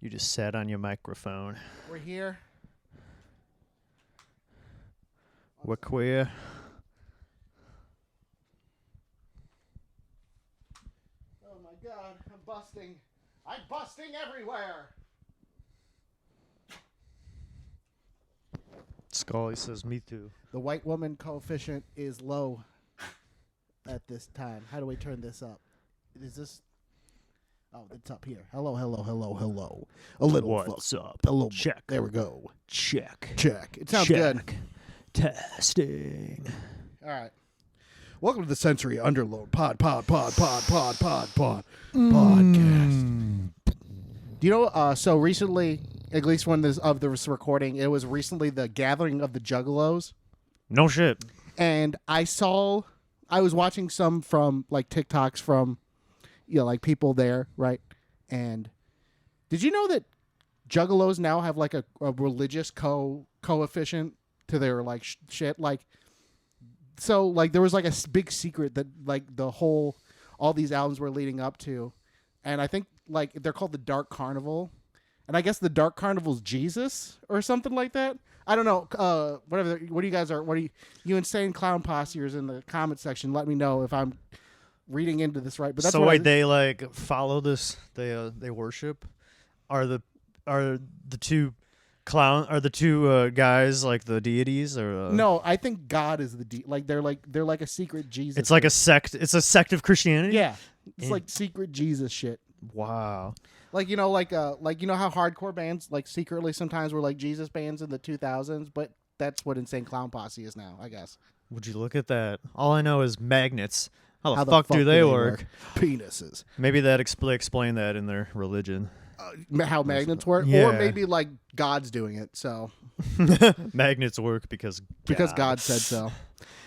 You just sat on your microphone. We're here. We're queer. Oh my god, I'm busting. I'm busting everywhere. Scully says, me too. The white woman coefficient is low at this time. How do we turn this up? Is this... Oh, it's up here. Hello, hello, hello, hello. A little What's up? A little Check. There we go. Check. Check. It sounds Check. good. Testing. All right. Welcome to the Sensory UnderLoad podcast. Do you know, so recently, at least when this recording, it was recently the gathering of the Juggalos. No shit. And I was watching some from, like, TikToks from, like, people there, right? And did you know that Juggalos now have, like, a religious coefficient to their, like, shit? Like, so, like, there was, like, a big secret that, like, all these albums were leading up to. And I think, like, they're called the Dark Carnival. And I guess the Dark Carnival's Jesus or something like that. I don't know. Whatever. What do you guys are? What are you insane clown posseers in the comment section? Let me know if I'm reading into this right. But that's so wait, they like follow this. They worship. Are the two guys like the deities or? No, I think God is they're like a secret Jesus. It's like a sect. It's a sect of Christianity. Yeah, it's like secret Jesus shit. Wow. Like, you know, like how hardcore bands, like, secretly sometimes were, like, Jesus bands in the 2000s, but that's what Insane Clown Posse is now, I guess. Would you look at that? All I know is magnets. How the fuck do they work? Penises. Maybe that explain that in their religion. How magnets work? Yeah. Or maybe, like, God's doing it, so. Magnets work because God said so.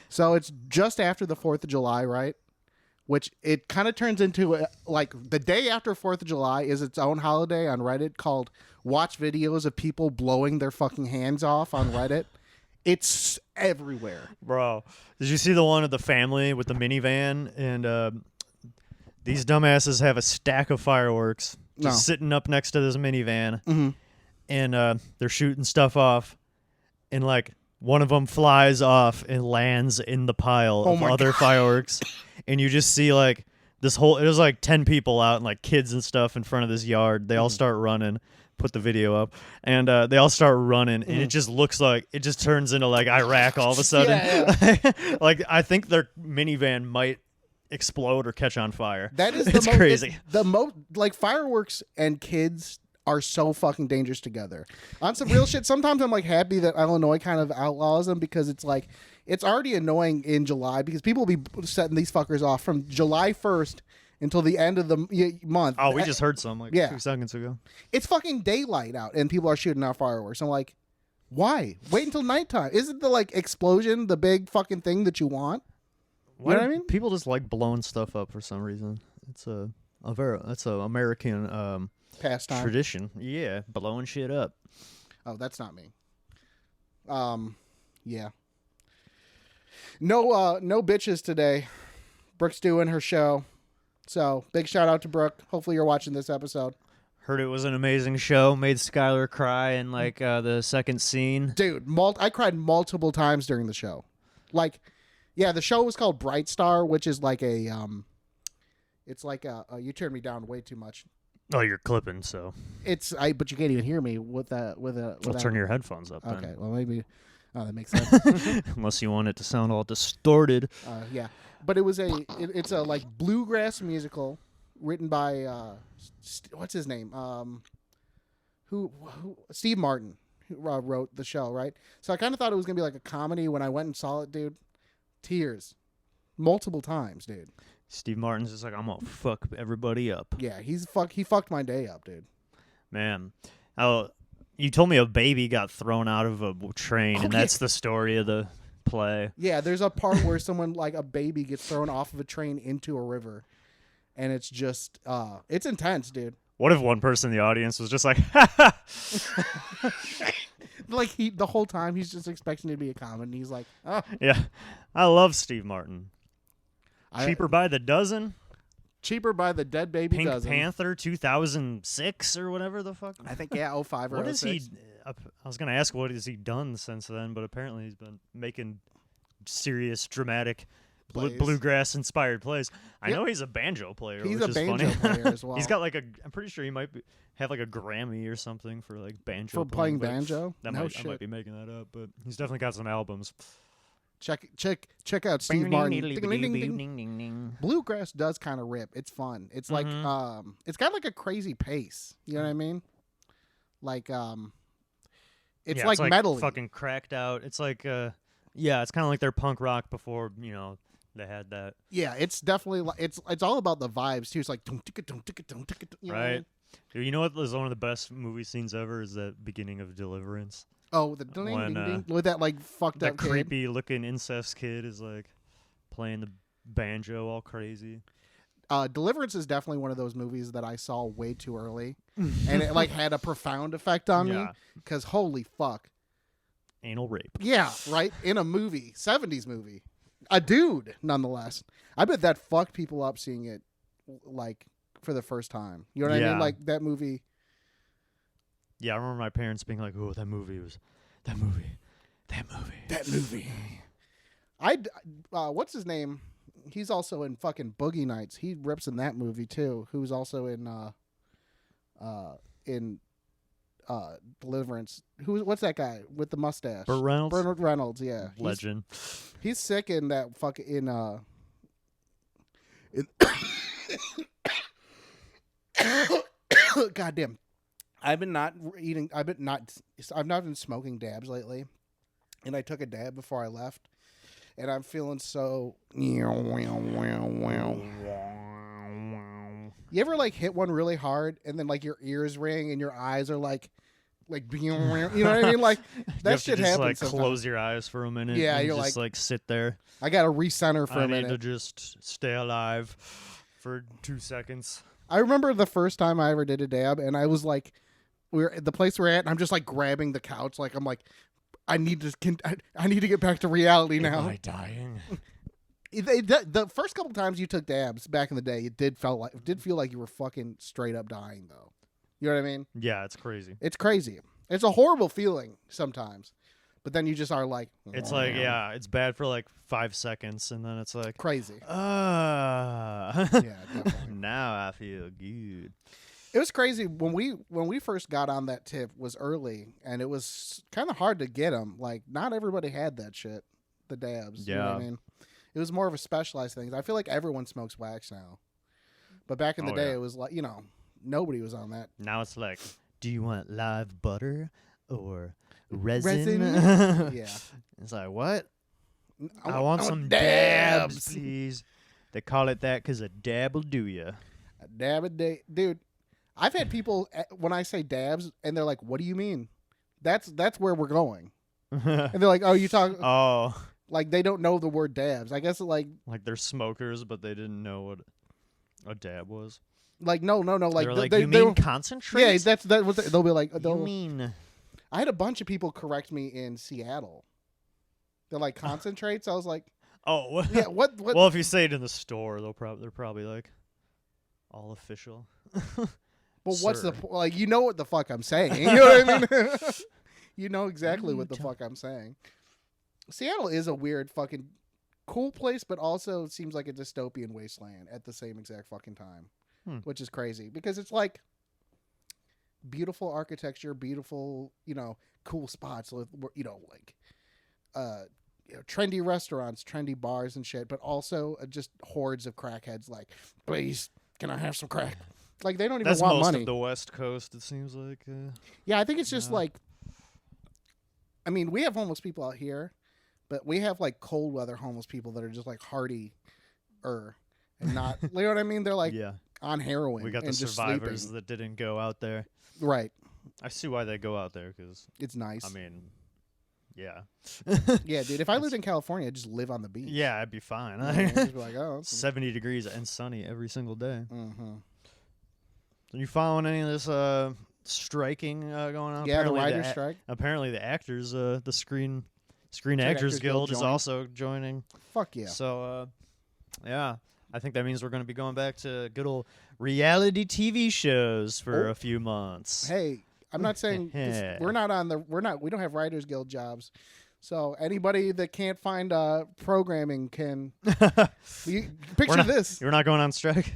So it's just after the 4th of July, right? Which it kind of turns into, like, the day after 4th of July is its own holiday on Reddit called Watch Videos of People Blowing Their Fucking Hands Off on Reddit. It's everywhere. Bro, did you see the one of the family with the minivan? And these dumbasses have a stack of fireworks just sitting up next to this minivan. Mm-hmm. And they're shooting stuff off. And, like, one of them flies off and lands in the pile of other fireworks. And you just see, like, it was like 10 people out and, like, kids and stuff in front of this yard. They all start running, put the video up, and they all start running. And it just looks like, it just turns into, like, Iraq all of a sudden. Yeah. Like, I think their minivan might explode or catch on fire. That is it's crazy. Like, fireworks and kids are so fucking dangerous together. On some real shit, sometimes I'm, like, happy that Illinois kind of outlaws them because it's, like, it's already annoying in July because people will be setting these fuckers off from July 1st until the end of the month. Oh, we just heard some, like, 2 seconds ago. It's fucking daylight out and people are shooting out fireworks. I'm like, why? Wait until nighttime. Isn't the, like, explosion the big fucking thing that you want? You know what I mean? People just like blowing stuff up for some reason. It's that's a American pastime tradition. Yeah, blowing shit up. Oh, that's not me. Yeah. No bitches today. Brooke's doing her show. So, big shout out to Brooke. Hopefully you're watching this episode. Heard it was an amazing show. Made Skylar cry in, like, the second scene. Dude, I cried multiple times during the show. Like, yeah, the show was called Bright Star, which is like it's like you turned me down way too much. Oh, you're clipping, so. But you can't even hear me with a. I'll turn your headphones up. Okay, then. well maybe. Oh, that makes sense. Unless you want it to sound all distorted. Yeah, but it's a like bluegrass musical written by what's his name? Who Steve Martin, who wrote the show, right? So I kind of thought it was gonna be like a comedy. When I went and saw it, dude, multiple times, dude. Steve Martin's just like, I'm gonna fuck everybody up. Yeah, he fucked my day up, dude. Man, you told me a baby got thrown out of a train, and that's the story of the play. Yeah, there's a part where someone, like a baby, gets thrown off of a train into a river, and it's just, it's intense, dude. What if one person in the audience was just like, like the whole time he's just expecting it to be a comedy, and he's like, oh. Yeah, I love Steve Martin. Cheaper by the dozen. Cheaper by the dead baby Pink dozen. Panther 2006 or whatever the fuck. I think 05 or What is 06. he? I was gonna ask what has he done since then, but apparently he's been making serious, dramatic, bluegrass inspired plays. I know he's a banjo player. He's which a is banjo funny. player as well. He's got like I'm pretty sure he might have like a Grammy or something for like banjo. For playing but banjo. I might be making that up, but he's definitely got some albums. Check out Steve Martin. Ding, ding, ding, ding. Bluegrass does kind of rip. It's fun. It's like it's got like a crazy pace. You know what I mean? Like it's like metal. Fucking cracked out. It's like it's kind of like their punk rock before they had that. Yeah, it's definitely it's all about the vibes too. It's like right. Dude, you know what was one of the best movie scenes ever is that beginning of Deliverance. Oh, the ding, ding, ding, with that like fucked up that creepy looking incest kid is like playing the banjo all crazy. Deliverance is definitely one of those movies that I saw way too early, and it like had a profound effect on me because holy fuck, anal rape. Yeah, right in a movie, 70s movie, a dude nonetheless. I bet that fucked people up seeing it like for the first time. You know what I mean? Like that movie. Yeah, I remember my parents being like, "Oh, that movie." What's his name? He's also in fucking Boogie Nights. He rips in that movie too. Who's also in Deliverance. What's that guy with the mustache? Burt Reynolds. Burt Reynolds, yeah. Legend. He's sick in that fucking goddamn. I've not been smoking dabs lately, and I took a dab before I left, and I'm feeling so. You ever like hit one really hard, and then like your ears ring and your eyes are like, you know what I mean? Like that shit happens. Like sometimes. close your eyes for a minute. Yeah, and you're just like sit there. I gotta recenter for a minute. I need to just stay alive for 2 seconds. I remember the first time I ever did a dab, and I was like, we're at the place we're at, and I'm just like grabbing the couch, like I'm like, I need to get back to reality now. Am I dying? The first couple times you took dabs back in the day, it did feel like you were fucking straight up dying, though. You know what I mean? Yeah, it's crazy. It's crazy. It's a horrible feeling sometimes, but then you just are like, it's like it's bad for like 5 seconds, and then it's like crazy. Yeah, definitely. Now I feel good. It was crazy when we first got on that tip was early, and it was kind of hard to get them. Like not everybody had that shit, the dabs. Yeah. You know what I mean? It was more of a specialized thing. I feel like everyone smokes wax now, but back in the day, it was like nobody was on that. Now it's like, do you want live butter or resin? Yeah. It's like what? I want some dabs, please. They call it that because a dab will do ya. A dab a day, dude. I've had people when I say dabs, and they're like, "What do you mean?" That's where we're going, and they're like, "Oh, you talk." Oh, like they don't know the word dabs. I guess like they're smokers, but they didn't know what a dab was. Like no. Like you mean concentrate? Yeah, that's what they'll be like. You mean? I had a bunch of people correct me in Seattle. They're like concentrates. I was like, oh yeah. What? Well, if you say it in the store, they're probably like all official. Well, what's the like? You know what the fuck I'm saying? You know what I mean? You know exactly what the fuck I'm saying. Seattle is a weird fucking cool place, but also seems like a dystopian wasteland at the same exact fucking time, which is crazy because it's like beautiful architecture, beautiful, cool spots with, like, trendy restaurants, trendy bars and shit, but also just hordes of crackheads like, please, can I have some crack? Like they don't even want most money. Of the West Coast, it seems like. Yeah, I think it's just like. I mean, we have homeless people out here, but we have like cold weather homeless people that are just like hardy, and not. You know what I mean? They're like on heroin. We got the survivors that didn't go out there. Right. I see why they go out there because it's nice. I mean, yeah. Yeah, dude. If I lived in California, I'd just live on the beach. Yeah, I'd be fine. I'd just be like, 70 degrees and sunny every single day. Mm-hmm. Are you following any of this striking going on? Yeah, apparently the writer's strike. Apparently the actors, the Screen Actors Guild is also joining. Fuck yeah. So, yeah. I think that means we're going to be going back to good old reality TV shows for a few months. Hey, I'm not saying we don't have Writers Guild jobs. So anybody that can't find programming can picture this. You're not going on strike?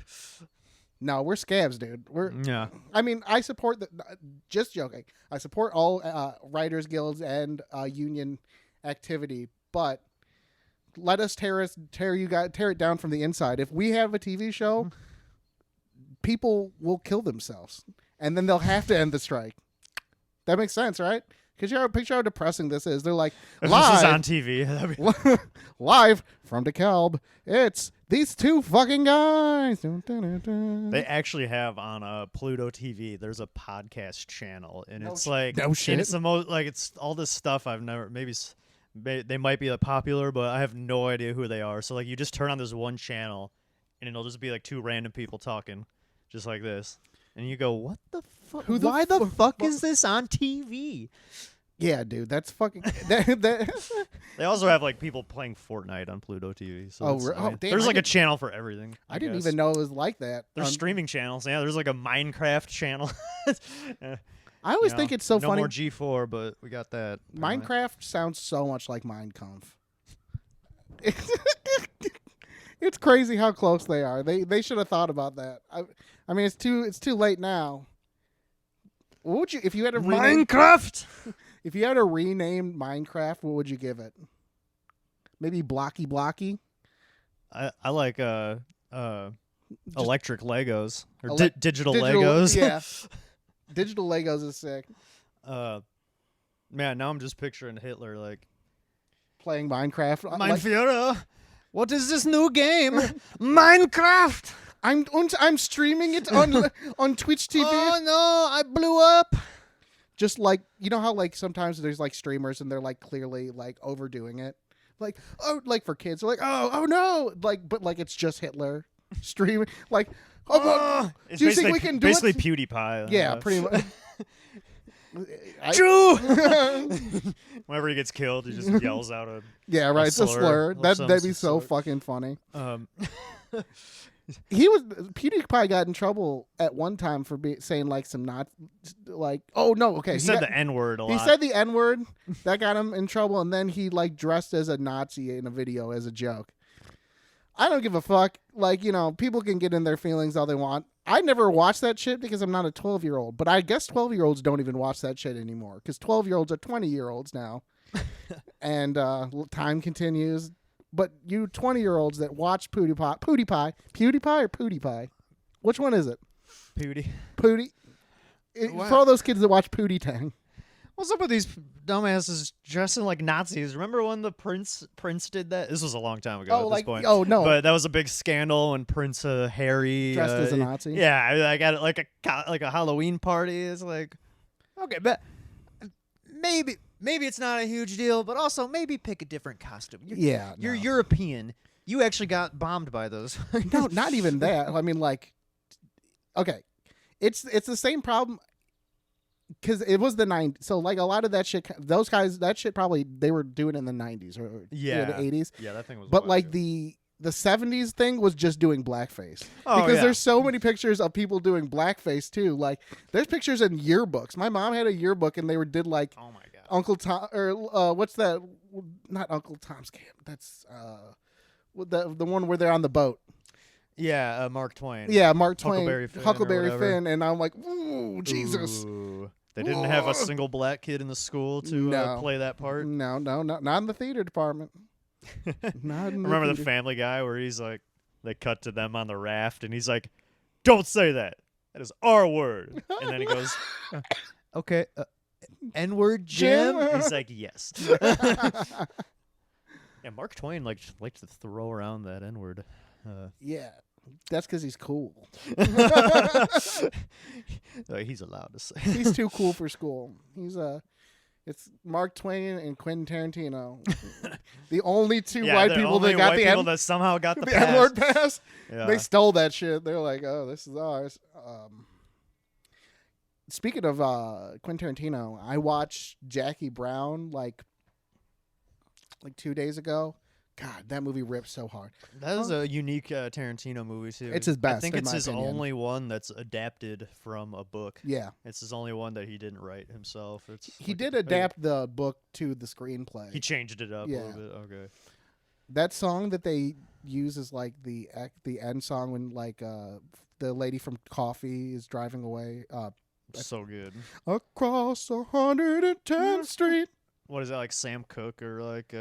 No, we're scabs, dude. Yeah. I mean, I support just joking. I support all writers guilds and union activity, but let us tear it down from the inside. If we have a TV show, people will kill themselves, and then they'll have to end the strike. That makes sense, right? Because picture how depressing this is. They're like, live. This is on TV. Live from DeKalb, it's these two fucking guys. They actually have on Pluto TV, there's a podcast channel, and it's like, no shit. And it's the most, like, it's all this stuff I've never, they might be popular, but I have no idea who they are. So, like, you just turn on this one channel, and it'll just be, like, two random people talking, just like this. And you go, what the fuck? Why the fuck is this on TV? Yeah, dude, that's fucking... They also have, like, people playing Fortnite on Pluto TV. So damn, there's, like, a channel for everything. I didn't even know it was like that. There's streaming channels. Yeah, there's, like, a Minecraft channel. I always think it's so funny. No more G4, but we got that. Minecraft sounds so much like Mein Kampf. It's crazy how close they are. They should have thought about that. I mean, it's too late now. What would you, if you had to Minecraft? If you had to rename Minecraft, what would you give it? Maybe Blocky Blocky. I like electric Legos or digital Legos. Yeah, digital Legos is sick. Man, now I'm just picturing Hitler like playing Minecraft. Mein Führer, what is this new game? Minecraft. I'm streaming it on Twitch TV. Oh no, I blew up. Just like, you know how like sometimes there's like streamers and they're like clearly like overdoing it, like for kids, they're like oh no, like, but like it's just Hitler streaming like it's do you think we can do basically it? PewDiePie? Yeah, pretty much. Jew. Whenever he gets killed, he just yells out a it's a slur. That'd be so fucking funny. PewDiePie got in trouble at one time for saying like some not like he said the N-word a lot. He said the N-word that got him in trouble, and then he like dressed as a Nazi in a video as a joke. I don't give a fuck. Like, you know, people can get in their feelings all they want. I never watched that shit because I'm not a 12-year-old, but I guess 12-year-olds don't even watch that shit anymore because 12-year-olds are 20-year-olds now. And time continues. But you 20-year-olds that watch PewDiePie or PewDiePie? Which one is it? Pootie. For all those kids that watch Pootie Tang. What's up with these dumbasses dressing like Nazis? Remember when the Prince did that? This was a long time ago at this point. Oh, no. But that was a big scandal when Prince Harry... dressed as a Nazi? Yeah, I got it like a Halloween party. It's like, okay, but maybe it's not a huge deal, but also maybe pick a different costume. You're European. You actually got bombed by those. No, not even that. I mean, like, okay, it's the same problem because it was the 90s. So, like, a lot of that shit, those guys, that shit probably they were doing in the 90s or the 80s. Yeah, that thing was. But like the 70s thing was just doing blackface. Oh, because there's so many pictures of people doing blackface too. Like, there's pictures in yearbooks. My mom had a yearbook and they did like. Oh my god. Uncle Tom, or what's that? Not Uncle Tom's Camp. That's the one where they're on the boat. Yeah, Mark Twain. Yeah, Mark Twain. Huckleberry Finn. And I'm like, ooh, Jesus. Ooh. They didn't have a single black kid in the school to play that part? No, not in the theater department. Not in the Remember theater. the Family Guy where he's like, they cut to them on the raft and he's like, don't say that. That is our word. And then he goes, okay, N-word, Jim? He's like, yes. Yeah, Mark Twain liked to throw around that N-word. Yeah, that's because he's cool. He's allowed to say. He's too cool for school. It's Mark Twain and Quentin Tarantino, the only two white people that got the that somehow got the N-word pass. Yeah. They stole that shit. They're like, oh, this is ours. Speaking of Quentin Tarantino, I watched Jackie Brown like 2 days ago. God, that movie rips so hard. That is a unique Tarantino movie too. It's his best. I think in it's my his opinion. only one that's adapted from a book. Yeah, It's his only one that he didn't write himself. he did adapt the book to the screenplay. He changed it up a little bit. Okay. That song that they use is like the end song when like the lady from Coffee is driving away. So good. Across 110th Street. What is that, like Sam Cooke or like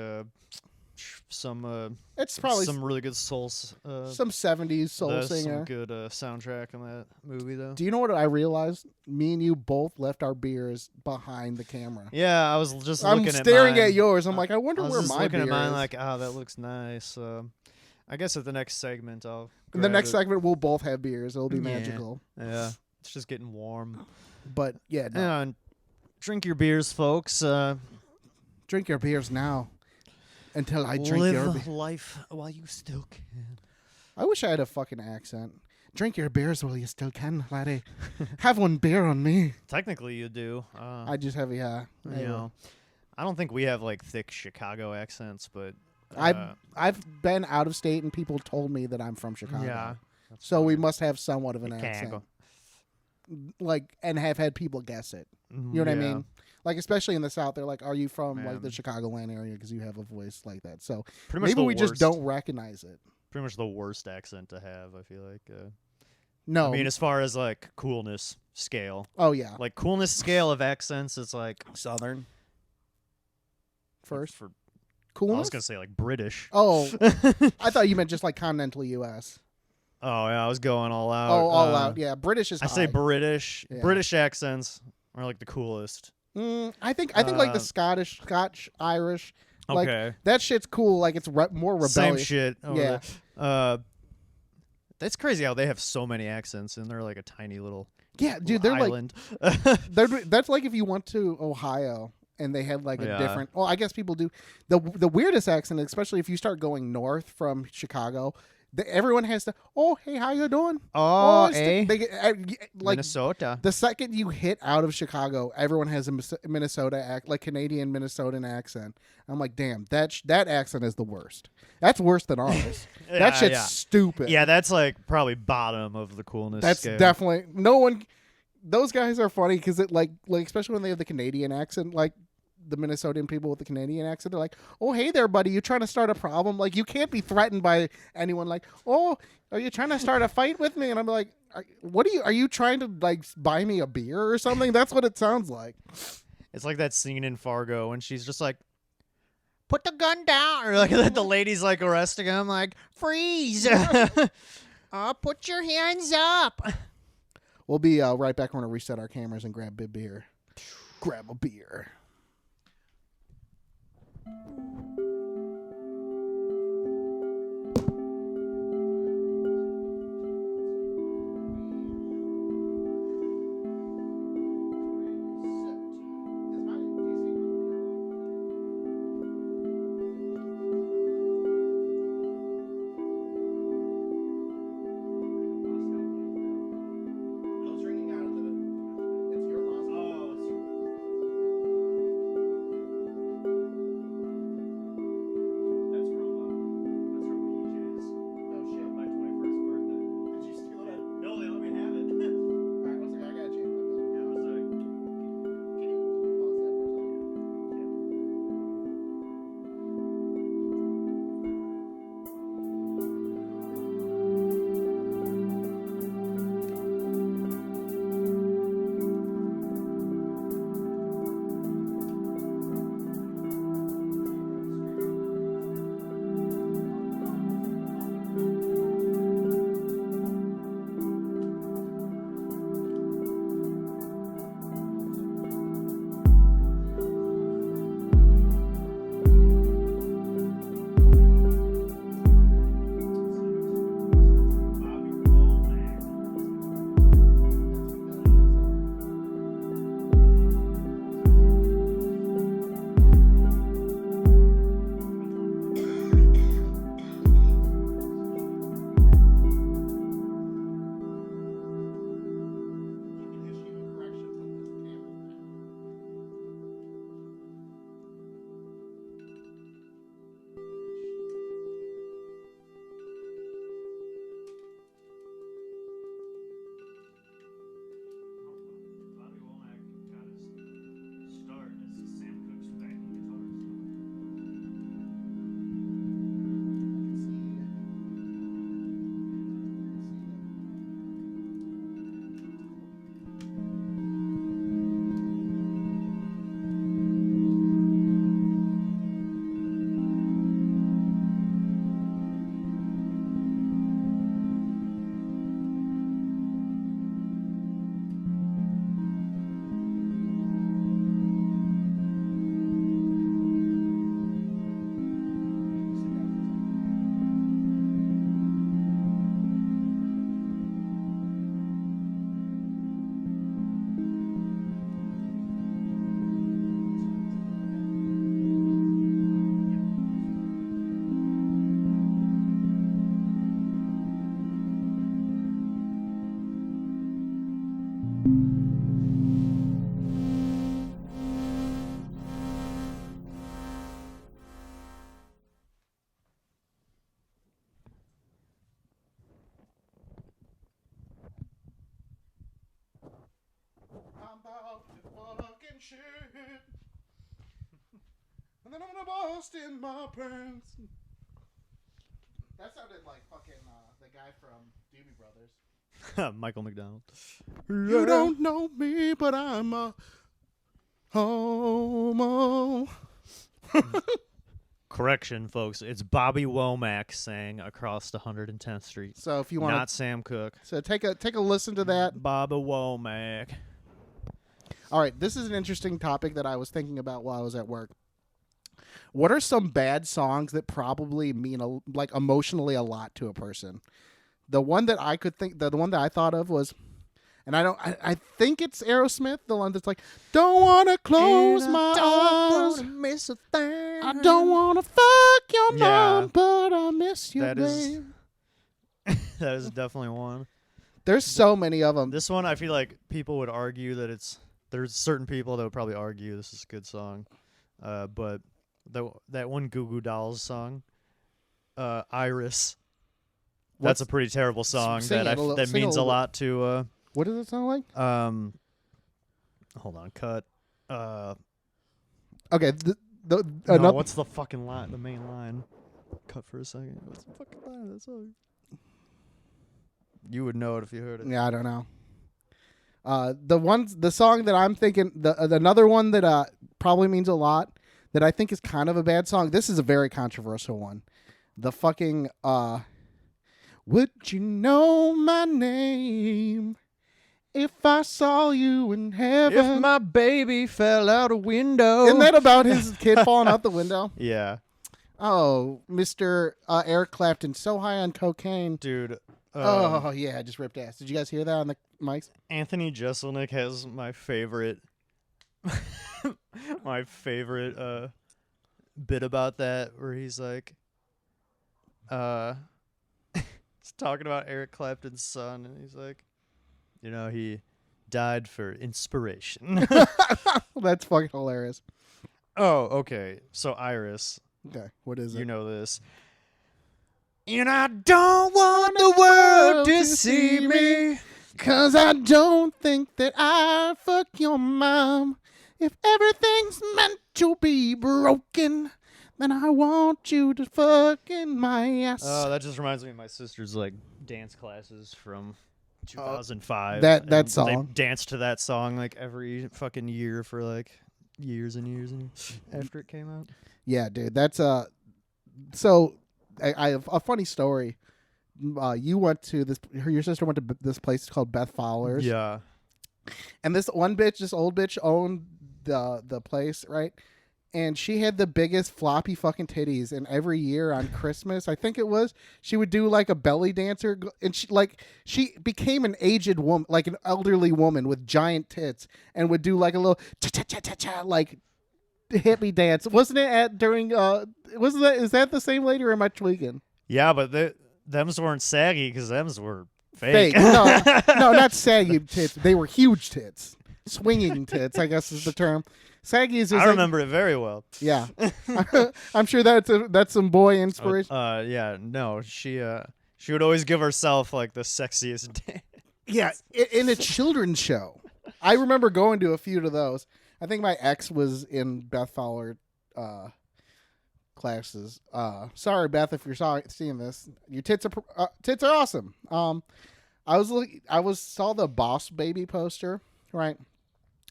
some It's probably some really good some 70s soul singer. Some good soundtrack in that movie though. Do you know what I realized? Me and you both left our beers behind the camera. Yeah, I was just I'm looking staring at mine. at yours. I'm like, I wonder I was where just my looking beer at mine is. like, oh, that looks nice. I guess at the next segment I'll In the grab next it. segment, we'll both have beers. It'll be Yeah. magical. Yeah, it's just getting warm. But yeah, no. Yeah, and drink your beers, folks. Drink your beers now until I drink your Live beer. life while you still can. I wish I had a fucking accent. Drink your beers while you still can, laddie. Have one beer on me. Technically, you do. I just have, yeah. You know, I don't think we have like thick Chicago accents, but I've been out of state and people told me that I'm from Chicago. yeah. So we must have somewhat of an Chicago. accent. Like, and have had people guess it. You know what I Yeah. mean? Like, especially in the South, they're like, are you from like Man. the Chicagoland area? Because you have a voice like that. So Pretty much maybe the we worst, just don't recognize it. Pretty much the worst accent to have. I feel like. No. I mean, as far as like coolness scale, oh, yeah. like coolness scale of accents, it's like Southern. First. for. I Coolness? was gonna say like British. Oh, I thought you meant just like continental U.S. Oh yeah, I was going all out. Oh, all out. Yeah, British is I say high. British. Yeah. British accents are like the coolest. I think like the Scotch, Irish. Like, Okay. that shit's cool. Like it's more rebellious. Same shit. Over Yeah. there. That's crazy how they have so many accents and they're like a tiny little Yeah, dude, they're island. like that's like if you went to Ohio and they had like a Yeah. different. Well, I guess people do the weirdest accent, especially if you start going north from Chicago. Everyone has to. Oh, hey, how you doing? Oh, it's eh? they get, like Minnesota. the second you hit out of Chicago, everyone has a Minnesota like Canadian Minnesotan accent. I'm like, damn, that accent is the worst. That's worse than ours. Yeah, that shit's yeah. stupid. Yeah, that's like probably bottom of the coolness. That's scale. definitely no one. Those guys are funny because it like especially when they have the Canadian accent, like the Minnesotan people with the Canadian accent, they're like, "Oh, hey there, buddy, you trying to start a problem?" Like, you can't be threatened by anyone. Like, "Oh, are you trying to start a fight with me?" And I'm like, "What are you trying to like buy me a beer or something?" That's what it sounds like. It's like that scene in Fargo when she's just like, "Put the gun down," or like the lady's like arresting him, like, "Freeze!" Put your hands up. We'll be right back. We're gonna reset our cameras and grab a beer. Grab a beer. I'm about to fucking shit. And then I'm gonna bust in my pants. That sounded like fucking the guy from Doobie Brothers. Michael McDonald. You don't know me, but I'm a homo. Correction, folks. It's Bobby Womack sang Across the 110th Street. So if you want, Not Sam Cooke. so take a listen to that. Bobby Womack. All right, this is an interesting topic that I was thinking about while I was at work. What are some bad songs that probably mean like emotionally a lot to a person? The one that I could think, the one that I thought of was, and I think it's Aerosmith, the one that's like, don't wanna close my eyes, miss a thing. I don't wanna fuck your Yeah. mom, but I miss you, That is- babe. That is definitely one. There's so many of them. This one, I feel like people would argue that there's certain people that would probably argue this is a good song. But that one Goo Goo Dolls song, Iris, that's a pretty terrible song sing it a little- that sing a means a little lot to, What does it sound like? hold on, cut. Okay, No, another. what's the fucking line? The main line. Cut for a second. What's the fucking line of that song? You would know it if you heard it. Yeah, I don't know. The song that I'm thinking, another one that probably means a lot, that I think is kind of a bad song. This is a very controversial one. The fucking would you know my name if I saw you in heaven? If my baby fell out a window. Isn't that about his kid falling out the window? Yeah. Oh, Mr. Eric Clapton, so high on cocaine. Dude. Oh, yeah, I just ripped ass. Did you guys hear that on the mics? Anthony Jeselnik has my favorite bit about that, where he's like he's talking about Eric Clapton's son, and he's like, you know, he died for inspiration. That's fucking hilarious. Oh, okay. So Iris, Okay, what is it? you know this. And I don't want the world to see me. 'Cause I don't think that I fuck your mom. If everything's meant to be broken, then I want you to fuck in my ass. Oh, that just reminds me of my sister's like dance classes from 2005. that and song. They danced to that song like every fucking year for like years and years and years after it came out. Yeah, dude, that's so I have a funny story. You went to this. Your sister went to this place called Beth Fowler's. Yeah. And this one bitch, this old bitch, owned the place, right? And she had the biggest floppy fucking titties. And every year on Christmas, I think it was, she would do like a belly dancer. And she became an aged woman, like an elderly woman with giant tits, and would do like a little cha-cha-cha-cha-cha, like hippie dance. Wasn't it is that the same lady, or am I tweaking? Yeah, but thems weren't saggy because thems were fake. No, not saggy tits. They were huge tits. Swinging tits, I guess is the term. Saggy is just I remember it very well. Yeah. I'm sure that's some boy inspiration. Yeah, no, she would always give herself like the sexiest dance. Yeah, in a children's show. I remember going to a few of those. I think my ex was in Beth Fowler classes. Sorry, Beth, if you're seeing this. Your tits are awesome. Saw the Boss Baby poster, right?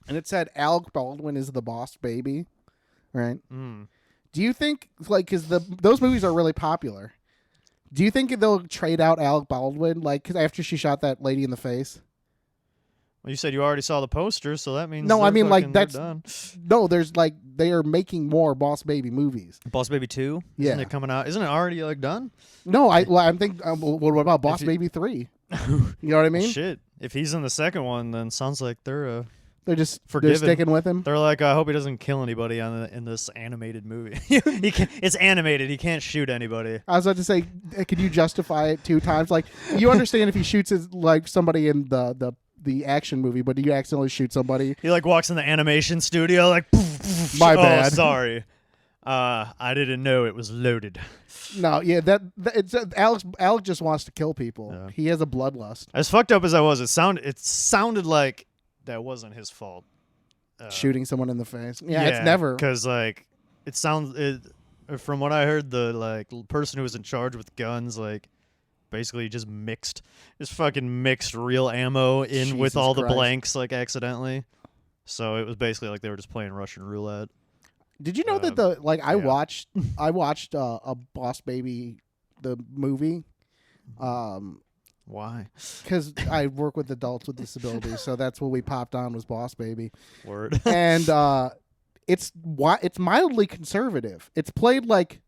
And it said Alec Baldwin is the Boss Baby, right? Mm. Do you think, like, because those movies are really popular, do you think they'll trade out Alec Baldwin, like, 'cause after she shot that lady in the face? Well, you said you already saw the poster, so that means No, I mean, like, they're that's done. No, there's like they are making more Boss Baby movies. Boss Baby 2? Yeah. Isn't it coming out? Isn't it already like done? No, I'm thinking. What about Boss Baby 3? You know what I mean? Shit. If he's in the second one, then sounds like they're They're forgiven. sticking with him. They're like, I hope he doesn't kill anybody in this animated movie. It's animated. He can't shoot anybody. I was about to say, could you justify it 2 times? Like, you understand if he shoots like somebody in the the action movie, but you accidentally shoot somebody. He like walks in the animation studio like, poof, poof, My oh, bad. Sorry. I didn't know it was loaded. No, yeah, it's Alex just wants to kill people. Yeah. He has a bloodlust. As fucked up as I was, it sounded like that wasn't his fault. Shooting someone in the face. Yeah, it's never. Because like from what I heard, the person who was in charge with guns basically just fucking mixed real ammo in Jesus with all Christ. the blanks accidentally. So it was basically like they were just playing Russian roulette. Did you know that I watched a Boss Baby the movie. Why? Because I work with adults with disabilities, so that's what we popped on was Boss Baby. Word. And it's mildly conservative. It's played like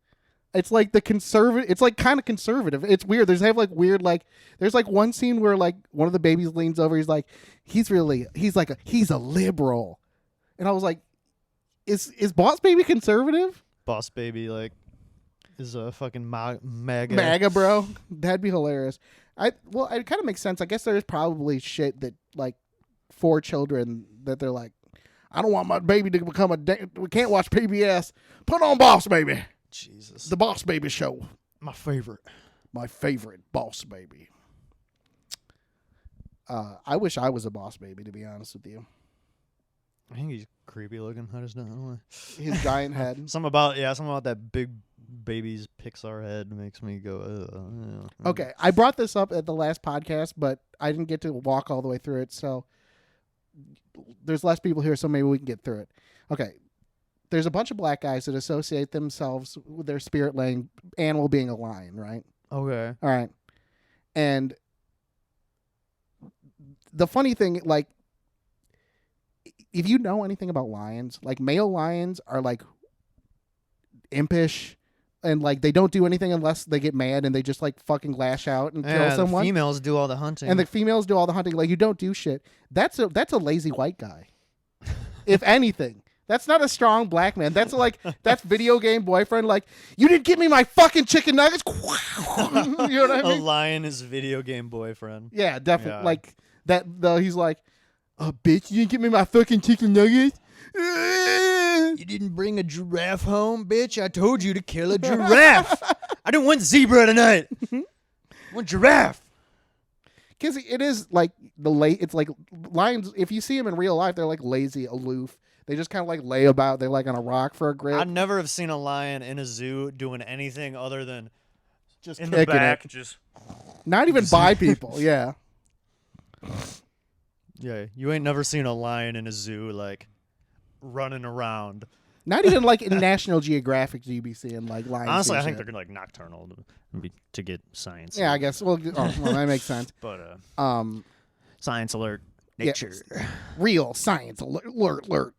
it's like the conservative. It's like kind of conservative. It's weird. There's there's one scene where one of the babies leans over. He's like, he's a liberal, and I was like, is Boss Baby conservative? Boss Baby is a fucking MAGA. MAGA, bro. That'd be hilarious. It kind of makes sense. I guess there's probably shit that for children that they're like, I don't want my baby to become we can't watch PBS. Put on Boss Baby. Jesus. The Boss Baby show. My favorite Boss Baby. I wish I was a Boss Baby, to be honest with you. I think he's creepy looking. I just don't know why. His giant head. Something about that big baby's Pixar head makes me go, Okay, I brought this up at the last podcast, but I didn't get to walk all the way through it, so there's less people here, so maybe we can get through it. Okay, there's a bunch of black guys that associate themselves with their spirit animal being a lion, right? Okay. All right. And the funny thing, if you know anything about lions, male lions are impish, and they don't do anything unless they get mad, and they just fucking lash out and kill someone. The females do all the hunting, and the females do all the hunting. You don't do shit. That's a lazy white guy. If anything, that's not a strong black man. That's that's video game boyfriend. You didn't give me my fucking chicken nuggets. You know what I mean? A lion is video game boyfriend. Yeah, definitely. Yeah. That though, he's like, oh, bitch, you didn't give me my fucking chicken nuggets? You didn't bring a giraffe home, bitch? I told you to kill a giraffe. I didn't want zebra tonight. I want giraffe. Because it is it's lions, if you see them in real life, they're lazy, aloof. They just kind of lay about. They're on a rock for a grip. I never have seen a lion in a zoo doing anything other than just in the back. Just not even by people, yeah. Yeah, you ain't never seen a lion in a zoo running around. Not even in National Geographic do you be seeing lions. Honestly, I think they're nocturnal to get science. Yeah, I guess. Well, that makes sense. But science alert, nature, real science alert.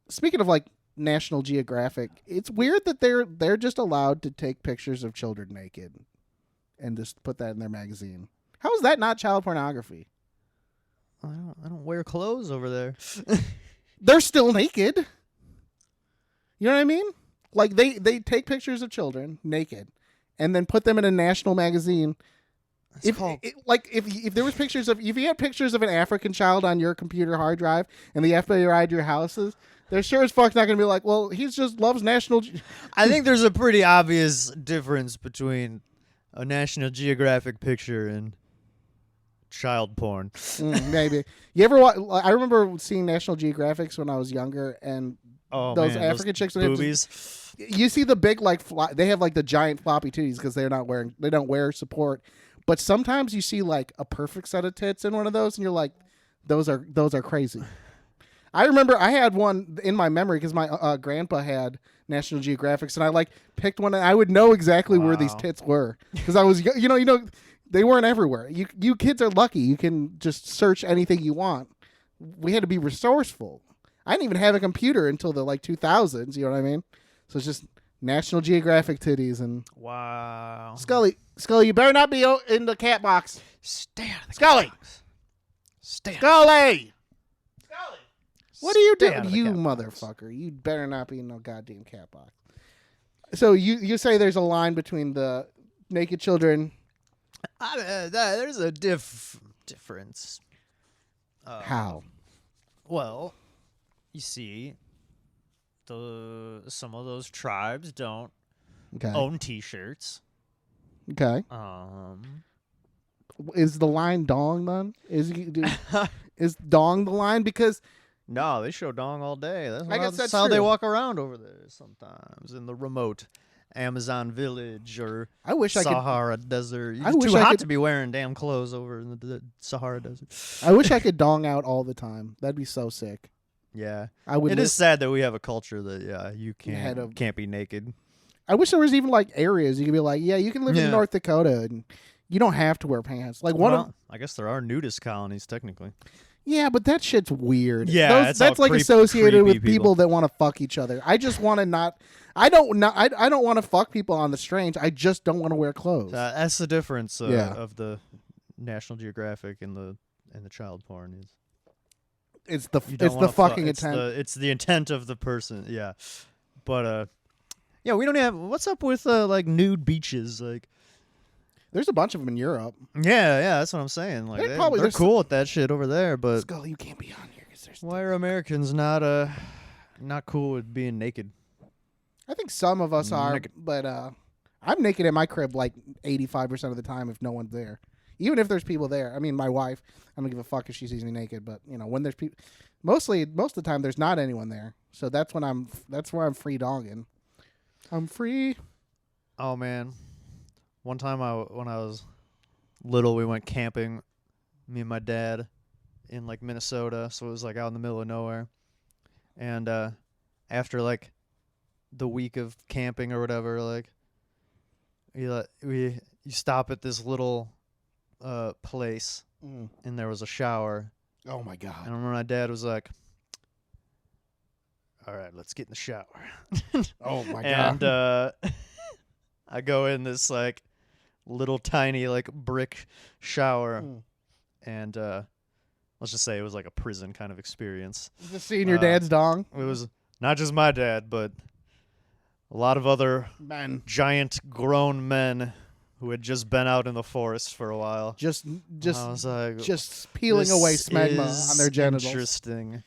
Speaking of National Geographic, it's weird that they're just allowed to take pictures of children naked and just put that in their magazine. How is that not child pornography? I don't wear clothes over there. They're still naked. You know what I mean? They take pictures of children naked and then put them in a national magazine. If there was pictures if you had pictures of an African child on your computer hard drive and the FBI arrived at your houses, they're sure as fuck's not going to be like, well, he just loves National. I think there's a pretty obvious difference between a National Geographic picture and child porn. Maybe. You ever watch? I remember seeing National Geographics when I was younger, and those African chicks with boobies. You see the big they have the giant floppy titties because they don't wear support. But sometimes you see a perfect set of tits in one of those, and you're like, those are crazy. I remember I had one in my memory because my grandpa had National Geographics, and I picked one, and I would know exactly where these tits were because I was they weren't everywhere. You kids are lucky. You can just search anything you want. We had to be resourceful. I didn't even have a computer until the 2000s. You know what I mean? So it's just National Geographic titties and wow. Scully, you better not be in the cat box. Stay out of the Scully. cat box. Stay. Scully. What are you doing, you motherfucker? Box. You better not be in no goddamn cat box. So you say there's a line between the naked children. There's a difference. How? Well, you see, some of those tribes don't Okay. own T-shirts. Okay. Is the line dong then? Is dong the line? Because no, they show dong all day. I guess That's that's how they true. walk around over there sometimes in the remote Amazon village or I wish Sahara Desert. I You're wish too I hot could- to be wearing damn clothes over in the Sahara Desert. I wish I could dong out all the time. That'd be so sick. Yeah, I would. it is sad that we have a culture that you Had a- can't be naked. I wish there was even like areas you could be like, yeah, you can live Yeah. in North Dakota and you don't have to wear pants. Like I guess there are nudist colonies technically. Yeah, but that shit's weird. Yeah, that's like associated with creepy people that want to fuck each other. I just want to not. I don't want to fuck people on the strange. I just don't want to wear clothes. That's the difference Yeah. of the National Geographic and the child porn is. It's the You don't it's the wanna fucking it's intent. it's the intent of the person. Yeah, but yeah, we don't have. What's up with like nude beaches? Like, There's a bunch of them in Europe. yeah, that's what I'm saying. Like, they're there's cool with that shit over there. But Scully, you can't be on here because there's. why are Americans not cool with being naked? I think some of us are, Naked. but I'm naked in my crib like 85% of the time if no one's there. Even if there's people there. I mean, my wife, I don't give a fuck if she sees me naked, but you know, when there's people, most of the time there's not anyone there. So that's where I'm free dogging. I'm free. Oh man, one time when I was little, we went camping, me and my dad, in like Minnesota. So it was like out in the middle of nowhere, and after like the week of camping or whatever, like you stop at this little place, and there was a shower. Oh my And god. I remember my dad was like, "All right, let's get in the shower." Oh my god. And I go in this like little tiny like brick shower, and let's just say it was like a prison kind of experience. Just seeing your dad's dong. It was not just my dad, but a lot of other Man. giant grown men who had just been out in the forest for a while. Just I was like, just peeling away "This smegma is on their genitals. Interesting.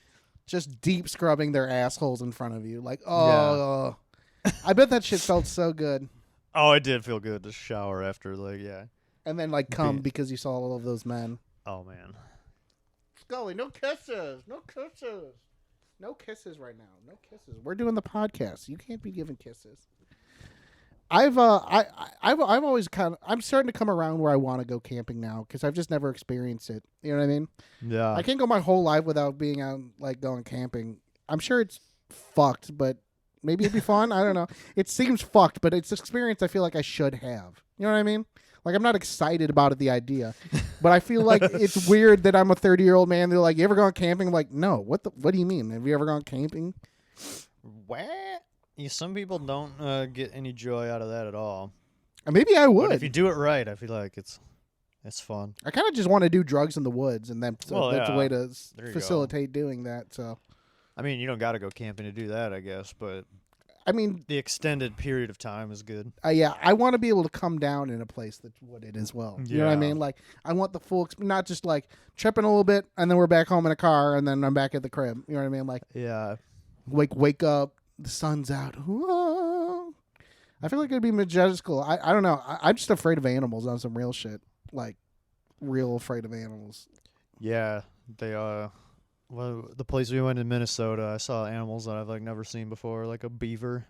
Just deep scrubbing their assholes in front of you. Like, oh. I bet that shit felt so good. Oh, it did feel good to shower after, like, yeah. And then like come because you saw all of those men. Oh man. Scully, no kisses. No kisses. No kisses right now. No kisses. We're doing the podcast. You can't be giving kisses. I've always I'm starting to come around where I want to go camping now because I've just never experienced it. You know what I mean? Yeah. I can't go my whole life without being out like going camping. I'm sure it's fucked, but maybe it'd be fun. I don't know. It seems fucked, but it's an experience I feel like I should have. You know what I mean? Like I'm not excited about it, the idea, but I feel like it's weird that I'm a 30-year-old man. They're like, "You ever gone camping?" I'm like, no. What do you mean? Have you ever gone camping? What? Yeah, some people don't get any joy out of that at all. Maybe I would. But if you do it right, I feel like it's fun. I kind of just want to do drugs in the woods, and that's a way to There you facilitate doing that. So, I mean, you don't got to go camping to do that, I guess, but I mean, the extended period of time is good. yeah, I want to be able to come down in a place that's wooded as well. You know what I Yeah. mean? Like, I want the full, not just like tripping a little bit, and then we're back home in a car, and then I'm back at the crib. You know what I mean? Like, Yeah. wake up, the sun's out. Whoa. I feel like it'd be majestical. I don't know. I'm just afraid of animals on some real shit. Like, real afraid of animals. Yeah. They well, the place we went in Minnesota, I saw animals that I've like never seen before, like a beaver.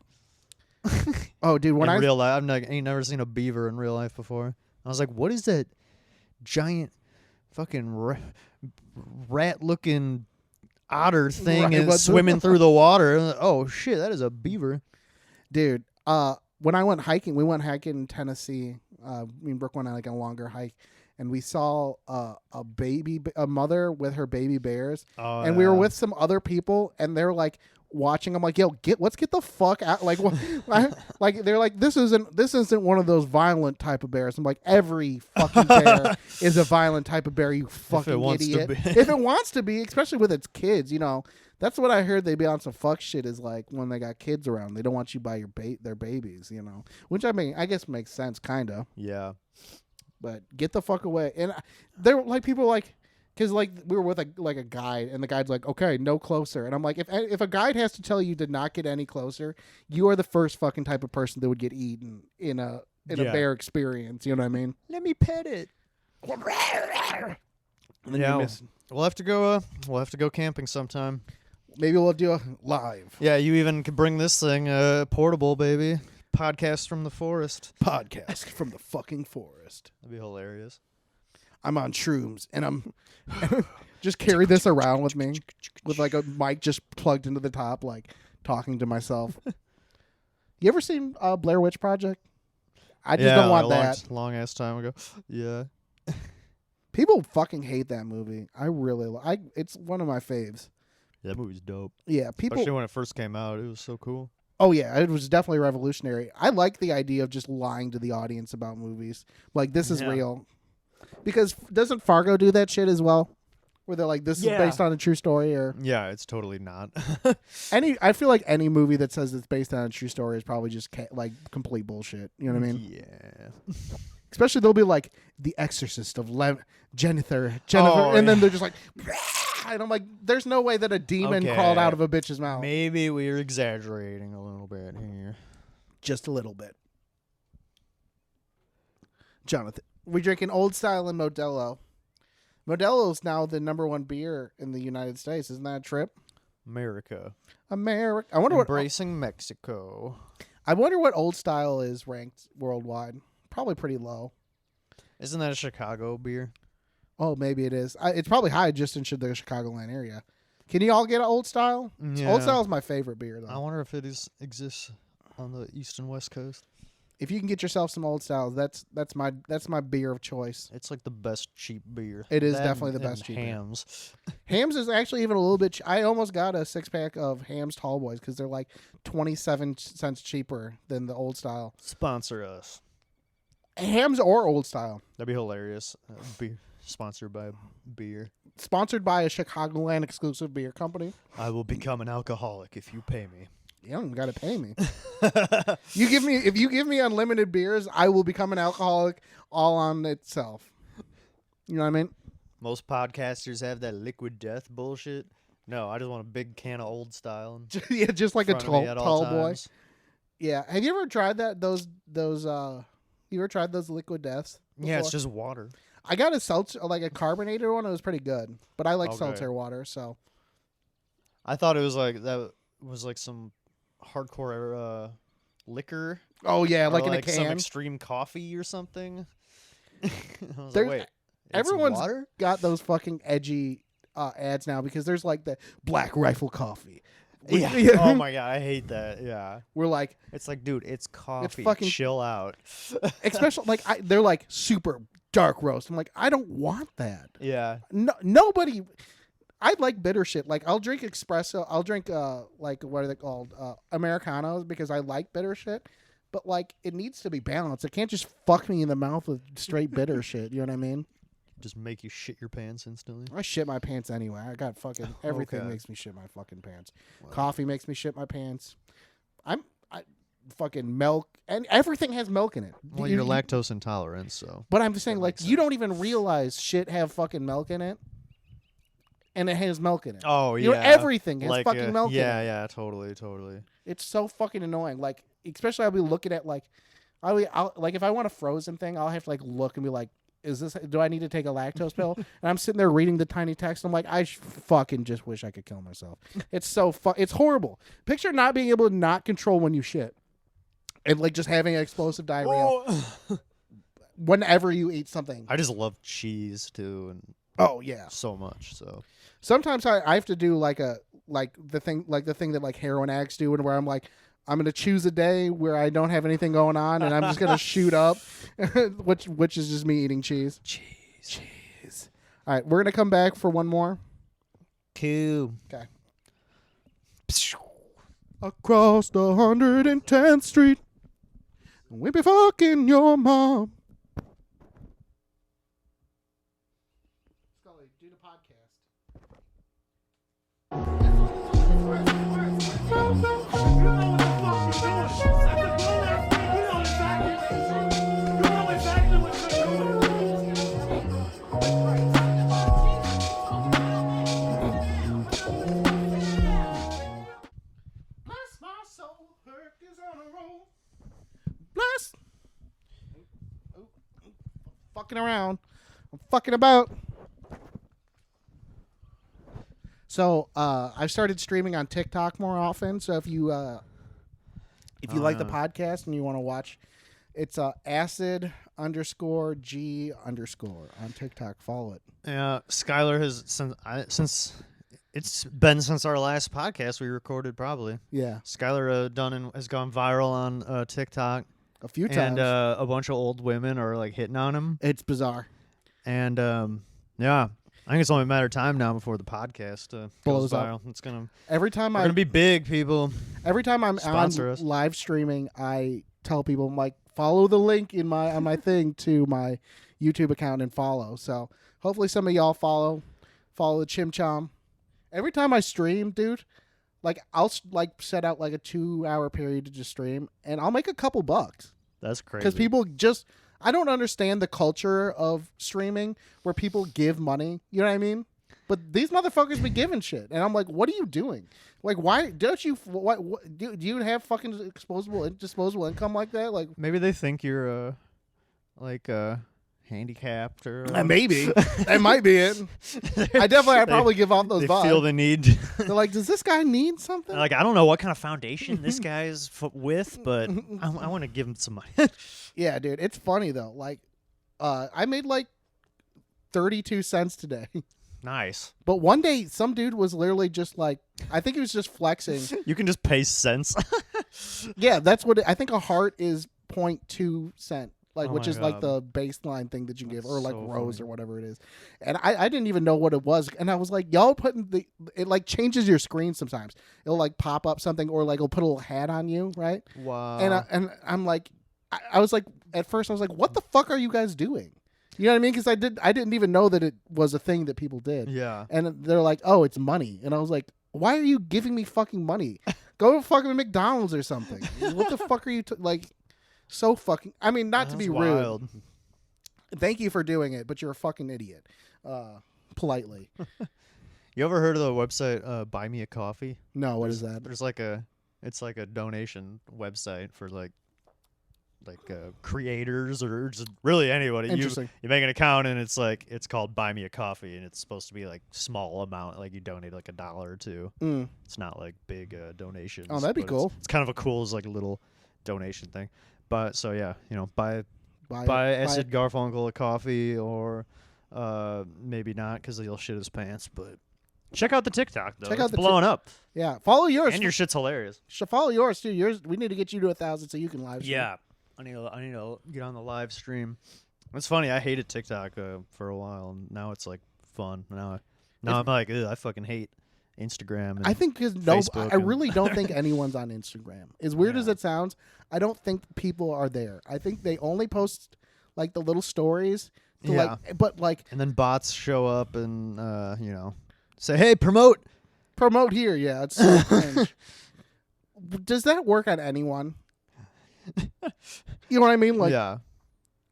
Oh, dude, when in I real life, ain't never seen a beaver in real life before. I was like, what is that giant fucking rat-looking otter thing Right, and what the- swimming through the water? Oh shit, that is a beaver. dude, when I went hiking, we went hiking in Tennessee. Me and Brooke went on like a longer hike, and we saw a mother with her baby bears, Oh, and we were with some other people, and they're like watching. I'm like, yo, let's get the fuck out. Like, like they're like, this isn't one of those violent type of bears. I'm like, every fucking bear is a violent type of bear. You fucking wants to idiot. be. If it wants to be, especially with its kids, you know. That's what I heard. They be on some fuck shit. Is like when they got kids around, they don't want you by their babies, you know. Which I mean, I guess makes sense, kind of. Yeah. But get the fuck away. And they're like, people are like, Because like we were with a guide, and the guide's like, okay, no closer, and I'm like, if a guide has to tell you to not get any closer, you are the first fucking type of person that would get eaten in a bear experience. You know what I mean? Let me pet it. And then Yeah, we'll have to go. We'll have to go camping sometime. Maybe we'll do a live. Yeah, you even could bring this thing portable, baby. Podcast from the forest. Podcast from the fucking forest. That'd be hilarious. I'm on shrooms, and I'm just carry this around with me with like a mic just plugged into the top, like talking to myself. You ever seen Blair Witch Project? I just don't want that. Long ass time ago. Yeah. People fucking hate that movie. I really it's one of my faves. Yeah, that movie's dope. Yeah, people. Especially when it first came out, it was so cool. Oh yeah, it was definitely revolutionary. I like the idea of just lying to the audience about movies. Like, this is real. Because doesn't Fargo do that shit as well? Where they're like, this is based on a true story, or yeah, it's totally not. I feel like any movie that says it's based on a true story is probably just like complete bullshit. You know what I mean? Yeah. Especially they'll be like The Exorcist of Jennifer, and then they're just like, and I'm like, there's no way that a demon crawled out of a bitch's mouth. Maybe we're exaggerating a little bit here. Just a little bit. Jonathan, we're drinking Old Style and Modelo. Modelo is now the #1 beer in the United States. Isn't that a trip? America. I wonder Embracing Mexico. I wonder what Old Style is ranked worldwide. Probably pretty low. Isn't that a Chicago beer? Oh, maybe it is. It's probably high just in the Chicagoland area. Can you all get an Old Style? Yeah. Old Style is my favorite beer, though. I wonder if it exists on the East and West Coast. If you can get yourself some Old Styles, that's my beer of choice. It's like the best cheap beer. It is definitely the best cheap Hams. Beer. Hams is actually even a little bit. I almost got a 6-pack of Hams Tall Boys because they're like 27 cents cheaper than the Old Style. Sponsor us. Hams or Old Style. That'd be hilarious. Beer sponsored by beer. Sponsored by a Chicagoland exclusive beer company. I will become an alcoholic if you pay me. You don't got to pay me. If you give me unlimited beers, I will become an alcoholic all on itself. You know what I mean? Most podcasters have that liquid death bullshit. No, I just want a big can of Old Style. Yeah, just like a tall boy. Times. Yeah. Have you ever tried that? You ever tried those liquid deaths before? Yeah, it's just water. I got a seltzer, like a carbonated one. It was pretty good, but I like seltzer water. So I thought it was like that was like some hardcore liquor. Oh yeah, like in a can. Some extreme coffee or something. I was like, wait, everyone's water? Got those fucking edgy ads now because there's like the Black Rifle coffee. Yeah. Oh my god, I hate that. Yeah. We're like, it's like, dude, it's coffee. It's fucking chill out. Especially like they're like super dark roast. I'm like, I don't want that. Yeah. No, nobody. I like bitter shit. Like I'll drink espresso. I'll drink like what are they called? Americanos because I like bitter shit. But like it needs to be balanced. It can't just fuck me in the mouth with straight bitter shit. You know what I mean? Just make you shit your pants instantly. I shit my pants anyway. I got fucking everything makes me shit my fucking pants. Wow. Coffee makes me shit my pants. I fucking milk and everything has milk in it. Well, you're lactose intolerant, so. But I'm just saying, like, you don't even realize shit have fucking milk in it, and it has milk in it. Oh yeah, you know, everything has like, fucking milk in it. Yeah, totally. It's so fucking annoying. Like, especially I'll be looking at like, I'll like if I want a frozen thing, I'll have to like look and be like, do I need to take a lactose pill? And I'm sitting there reading the tiny text. I'm like, I fucking just wish I could kill myself. It's so it's horrible. Picture not being able to not control when you shit. And like just having explosive diarrhea. Whenever you eat something. I just love cheese too, and oh yeah, so much. So sometimes I have to do the thing that like heroin addicts do, and where I'm like, I'm gonna choose a day where I don't have anything going on, and I'm just gonna shoot up, which is just me eating cheese. Cheese. All right, we're gonna come back for one more. Cool. Okay. Across the 110th Street, we be fucking your mom. Scully, do the podcast. fucking around. I'm fucking about. So I've started streaming on TikTok more often. So if you like the podcast and you want to watch, it's acid_g_ on TikTok. Follow it. Yeah, Skylar has since it's been since our last podcast we recorded probably. Yeah, Skylar has gone viral on TikTok a few times, and a bunch of old women are like hitting on him. It's bizarre. And yeah, I think it's only a matter of time now before the podcast goes viral. It's gonna gonna be big, people. Every time I'm on live streaming, I tell people, I'm like, follow the link in on my thing to my YouTube account and follow. So hopefully some of y'all follow the Chim Chom. Every time I stream, dude, like I'll like set out like a 2-hour period to just stream, and I'll make a couple bucks. That's crazy. Because people I don't understand the culture of streaming where people give money. You know what I mean? But these motherfuckers be giving shit, and I'm like, what are you doing? Like, why don't you? What do you have fucking disposable income like that? Like, maybe they think you're handicapped or maybe that might be it. I'd probably give off those vibes. Feel the need. They're like, does this guy need something? Like, I don't know what kind of foundation this guy's with, but I want to give him some money. Yeah, dude, it's funny though. Like, I made like 32 cents today. Nice. But one day, some dude was literally just like, I think he was just flexing. You can just pay cents. Yeah, that's what I think a heart is 0.2 cent. Like, oh which is God. like the baseline thing that you give, or like so rose funny. or whatever it is. And I didn't even know what it was. And I was like, y'all putting it like changes your screen sometimes. It'll like pop up something, or like it'll put a little hat on you, right? Wow. And I'm like, I was like, at first I was like, what the fuck are you guys doing? You know what I mean? Because I didn't even know that it was a thing that people did. Yeah. And they're like, oh, it's money. And I was like, why are you giving me fucking money? Go to fucking McDonald's or something. What the fuck are you like? So fucking. I mean, not to be wild. rude. Thank you for doing it, but you're a fucking idiot. Politely. You ever heard of the website Buy Me a Coffee? No, what is that? There's it's like a donation website for like creators or just really anybody. Interesting. You make an account and it's called Buy Me a Coffee, and it's supposed to be like small amount, like you donate like $1 or $2. It's not like big donations. Oh, that'd be cool. It's kind of a cool like a little donation thing. But so yeah, buy Acid Garfunkel a coffee, or maybe not because he'll shit his pants. But check out the TikTok though. It's blowing up. Yeah, follow yours. And your shit's hilarious. Follow yours too. Yours. We need to get you to 1,000 so you can live stream. Yeah, I need to get on the live stream. It's funny. I hated TikTok for a while, and now it's like fun. Now I'm like, ugh, I fucking hate Instagram. And I think I really don't think anyone's on Instagram. As weird as it sounds, I don't think people are there. I think they only post like the little stories. And then bots show up and say, hey, promote here. Yeah, it's so cringe. Does that work on anyone? You know what I mean? Like, yeah.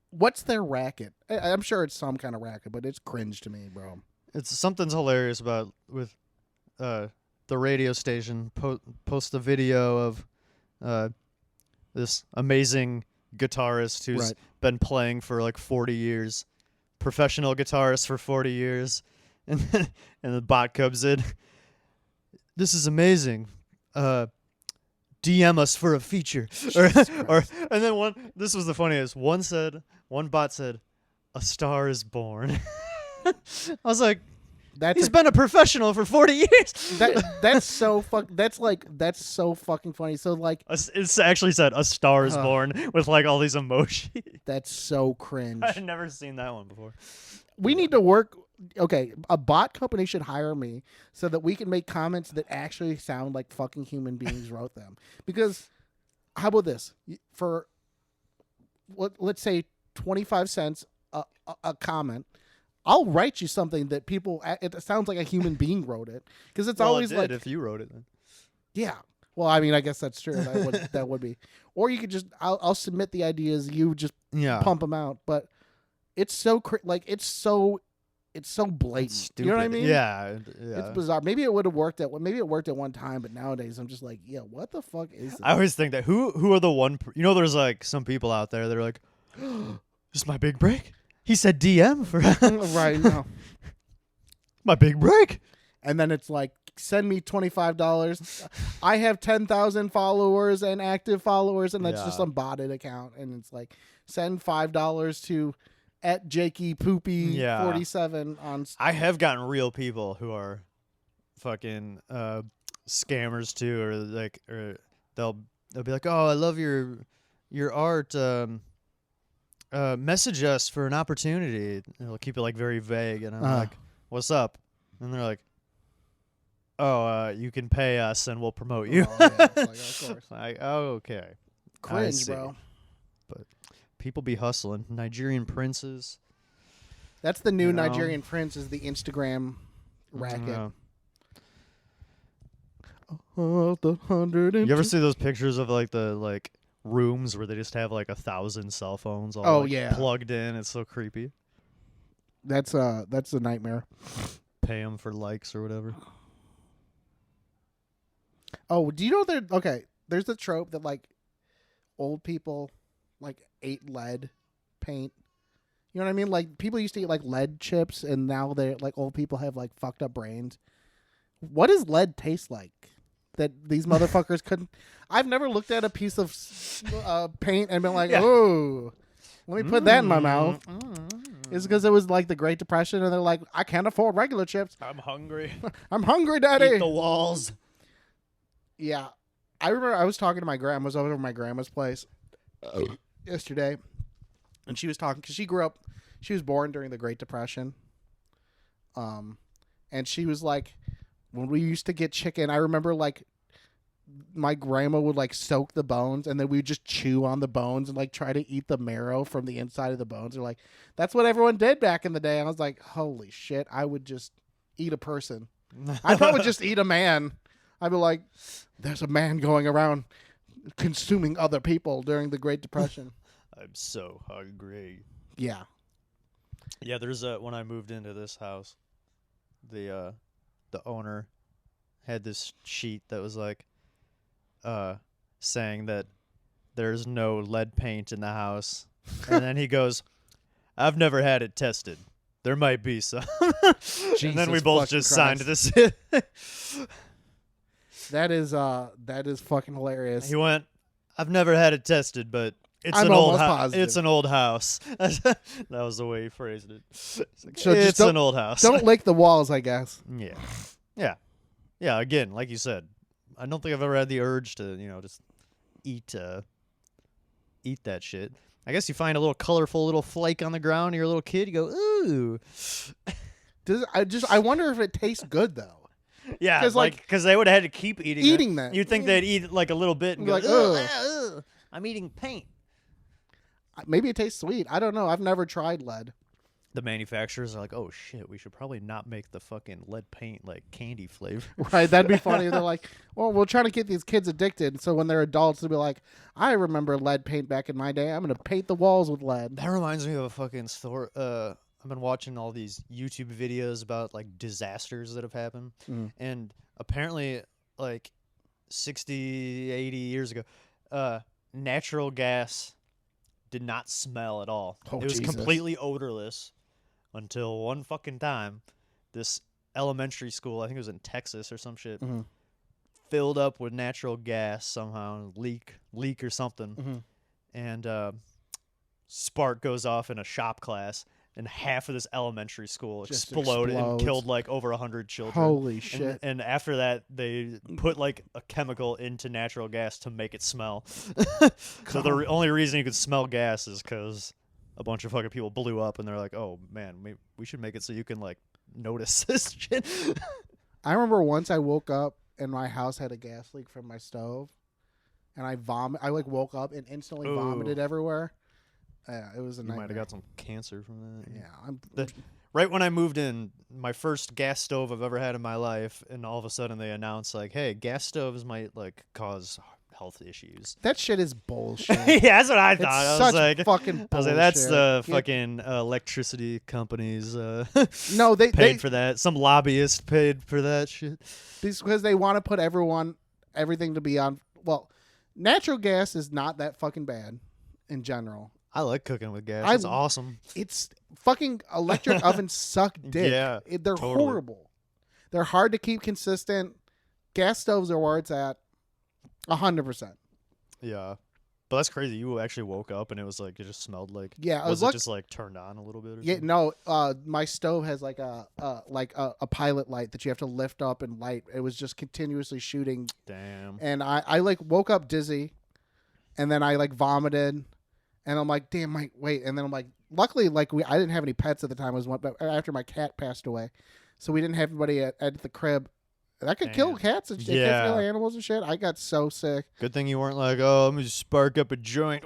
What's their racket? I'm sure it's some kind of racket, but it's cringe to me, bro. It's something's hilarious about with the radio station post a video of this amazing guitarist who's been playing for like 40 years, professional guitarist for 40 years, and the bot comes in. This is amazing. DM us for a feature, and then this was the funniest. One bot said, "A star is born." I was like, he's been a professional for 40 years. That's so fucking funny. So like, it actually said "A Star is Born" with like all these emojis. That's so cringe. I've never seen that one before. We need to work. Okay, a bot company should hire me so that we can make comments that actually sound like fucking human beings wrote them. Because how about this? For let's say 25 cents a comment, I'll write you something that it sounds like a human being wrote it, because it's always like if you wrote it then. Yeah. Well, I mean, I guess that's true. That would be. Or you could just I'll submit the ideas, you just pump them out. But it's so it's so blatant. Stupid. You know what I mean? Yeah. It's bizarre. Maybe it would have worked at one time, but nowadays I'm just like, yeah, what the fuck is this? I always think that who are the one there's like some people out there that are like, this is my big break. He said DM for Right, no. my big break. And then it's like, send me $25. I have 10,000 followers and active followers, and that's just some botted account. And it's like, send $5 to @JakeyPoopy47 on. I have gotten real people who are fucking scammers too, or they'll be like, oh, I love your art. Message us for an opportunity. And they'll keep it like very vague, and I'm like, what's up? And they're like, oh, you can pay us and we'll promote you. Oh, yeah. It's like, of course. Like, oh, okay. Cringe, bro. But people be hustling. Nigerian princes. That's the new Nigerian prince, is the Instagram racket. You ever see those pictures of like the rooms where they just have like 1,000 cell phones all plugged in? It's so creepy. That's a nightmare. Pay them for likes or whatever. Oh, do you know there's a trope that like old people like ate lead paint. You know what I mean? Like people used to eat like lead chips, and now they're like old people have like fucked up brains. What does lead taste like that these motherfuckers couldn't? I've never looked at a piece of paint and been like, oh, let me put that in my mouth. It's because it was like the Great Depression, and they're like, I can't afford regular chips. I'm hungry. I'm hungry, Daddy. Eat the walls. Yeah. I remember I was talking to my grandma. I was over at my grandma's place yesterday, and she was talking because she was born during the Great Depression. And she was like, when we used to get chicken, I remember like my grandma would like soak the bones, and then we would just chew on the bones and like try to eat the marrow from the inside of the bones. They're like, that's what everyone did back in the day. And I was like, holy shit, I would just eat a person. I probably just eat a man. I'd be like, there's a man going around consuming other people during the Great Depression. I'm so hungry. Yeah. Yeah, there's when I moved into this house, the owner had this sheet that was like saying that there's no lead paint in the house. And then he goes, I've never had it tested. There might be some. And then we both just signed this. That is fucking hilarious. He went, I've never had it tested, but it's I'm an old positive. It's an old house. That was the way he phrased it. So it's an old house. Don't lick the walls, I guess. Yeah. Again, like you said, I don't think I've ever had the urge to, just eat that shit. I guess you find a little colorful little flake on the ground, and you're a little kid. You go, ooh. I wonder if it tastes good though. Yeah, because they would have had to keep eating that. You'd think they'd eat like a little bit and go, like, ugh, I'm eating paint. Maybe it tastes sweet. I don't know. I've never tried lead. The manufacturers are like, oh shit, we should probably not make the fucking lead paint like candy flavor. Right, that'd be funny. They're like, well, we're trying to get these kids addicted, so when they're adults, they'll be like, I remember lead paint back in my day. I'm going to paint the walls with lead. That reminds me of a fucking story. I've been watching all these YouTube videos about like disasters that have happened. And apparently like 60, 80 years ago, natural gas did not smell at all. Oh, it was Jesus. completely odorless until one fucking time this elementary school, I think it was in Texas or some shit, filled up with natural gas somehow, leak or something. And spark goes off in a shop class. And half of this elementary school exploded and killed like over 100 children. Holy shit. And after that, they put like a chemical into natural gas to make it smell. So the only reason you could smell gas is because a bunch of fucking people blew up, and they're like, oh man, we should make it so you can like notice this shit. I remember once I woke up and my house had a gas leak from my stove, and I like woke up and instantly vomited everywhere. Yeah, it was a nightmare. You might have got some cancer from that. Yeah. Right when I moved in, my first gas stove I've ever had in my life, and all of a sudden they announced like, hey, gas stoves might like cause health issues. That shit is bullshit. Yeah, that's what I thought. It's I was such like, fucking bullshit. I was like, that's the fucking electricity companies no, they paid for that. Some lobbyist paid for that shit. Because they want to put everything to be on. Well, natural gas is not that fucking bad in general. I like cooking with gas. I- It's awesome. It's fucking electric ovens suck dick. Yeah, They're totally. horrible. They're hard to keep consistent. Gas stoves are where it's at. 100%. Yeah. But that's crazy. You actually woke up and it was like it just smelled like. Yeah, Was it just like turned on a little bit? Or Yeah, something? no. My stove has like a pilot light that you have to lift up and light. It was just continuously shooting, Damn. and I like woke up dizzy, and then I like vomited, and I'm like, damn, wait, and then I'm like, luckily like I didn't have any pets at the time. It was after my cat passed away, so we didn't have anybody at the crib. That could kill cats and shit. It could kill animals and shit. I got so sick. Good thing you weren't like, oh, let me just spark up a joint.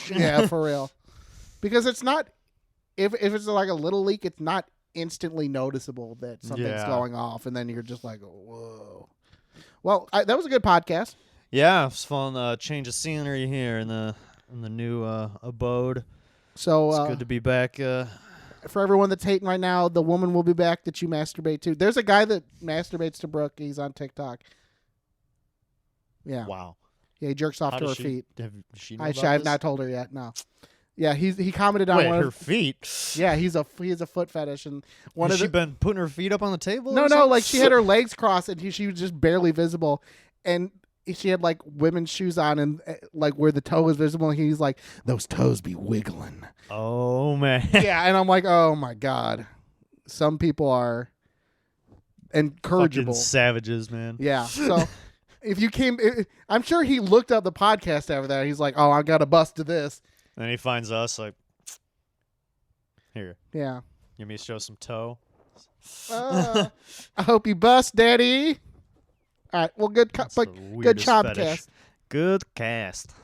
Yeah, for real. Because it's not, if it's like a little leak, it's not instantly noticeable that something's going off, and then you're just like, whoa. Well, that was a good podcast. Yeah, it's fun. Change of scenery here in the new abode. So It's good to be back. For everyone that's hating right now, the woman will be back that you masturbate to. There's a guy that masturbates to Brooke. He's on TikTok. Yeah. Wow. Yeah, he jerks off How to her does feet. Does she know I about have this? not told her yet. No. Yeah, he commented on Wait, one her of, feet. yeah, he has a foot fetish, and one Has of she the, been putting her feet up on the table? no, or no, something? like she had her legs crossed and she was just barely visible, and she had like women's shoes on and like where the toe was visible, and he's like, those toes be wiggling. Oh man. Yeah, and I'm like, oh my god, some people are incorrigible. Fucking savages, man. Yeah, so if you came, I'm sure he looked up the podcast after that. He's like, oh, I got to bust to this. And he finds us like, here, Yeah. you want me to show some toe? I hope you bust, Daddy. All right. Well, good That's the good weirdest job, fetish. Cass. Good cast.